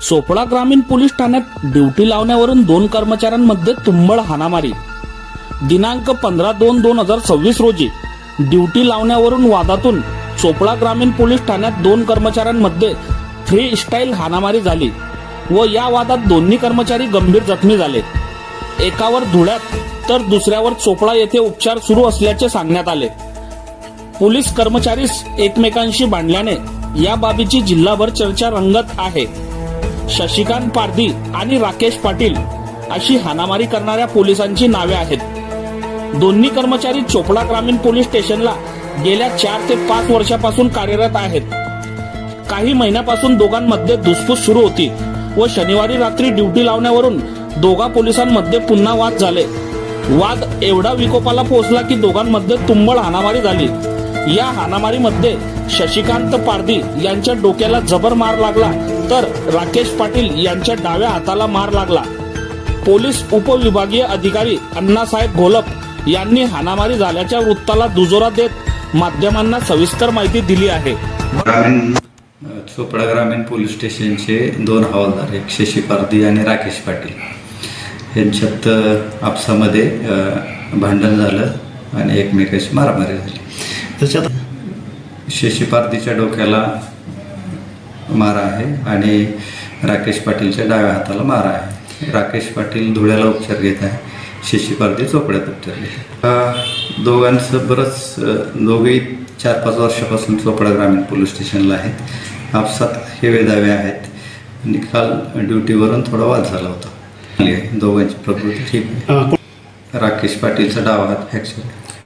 चोपडा ग्रामीण पोलीस ठाण्यात ड्युटी लावण्यावरून 2 कर्मचाऱ्यांमध्ये तुंबळ हाणामारी. दिनांक 15/2/2026 रोजी ड्युटी लावण्यावरून वादातून चोपडा ग्रामीण पोलीस ठाण्यात 2 कर्मचाऱ्यांमध्ये फ्री स्टाईल हाणामारी झाली व या वादात दोन्ही कर्मचारी गंभीर जखमी झाले. एकावर धुळ्यात तर दुसऱ्यावर चोपडा येथे उपचार सुरू असल्याचे सांगण्यात आले. पोलीस कर्मचारीस एकमेकांशी भांडल्याने या बाबीची जिल्हाभर चर्चा रंगत आहे. शशिकांत पारधी आणि राकेश पाटील अशी हाणामारी करणाऱ्या पोलिसांची नावे आहेत. दोन्ही कर्मचारी चोपडा ग्रामीण पोलीस स्टेशनला गेल्या 4 ते 5 वर्षापासून कार्यरत आहेत. काही महिन्यापासून दोघांमध्ये धुसफूस सुरू होती व शनिवारी रात्री ड्युटी लावण्यावरून दोघा पोलिसांमध्ये पुन्हा वाद झाले. वाद एवढा विकोपाला पोहोचला की दोघांमध्ये तुंबळ हाणामारी झाली. या हाणामारीमध्ये शशिकांत पारधी यांच्या डोक्याला जबर मार लागला तर राकेश पाटील यांच्या डाव्या हाताला मार लागला. पोलीस उपविभागीय अधिकारी अण्णासाहेब घोलप यांनी हाणामारी झाल्याच्या वृत्ताला दुजोरा देत माध्यमांना सविस्तर माहिती दिली आहे. चोपडा ग्रामीण पोलीस स्टेशनचे 2 हवालदार, एक शशी पारधी आणि राकेश पाटील यांच्यात आपसामध्ये भांडण झालं आणि एकमेकाशी मारामारी झाली. त्याच्यात शशी पारधीच्या डोक्याला मारा आहे आणि राकेश पाटीलच्या डाव्या हाताला मारा आहे. राकेश पाटील धुळ्याला उपचार घेत आहे, शशी पारधी चोपड्यात उपचार घेत आहे. दोघांचं बरंच दोघेही 4-5 वर्षापासून चोपडा ग्रामीण पोलीस स्टेशनला आहेत. आपसात हे वेदावे आहेत. निकाल ड्युटीवरून थोडा वाद झाला होता. दोघांची प्रकृती ठीक आहे. राकेश पाटीलचा डावा हात फ्रॅक्चर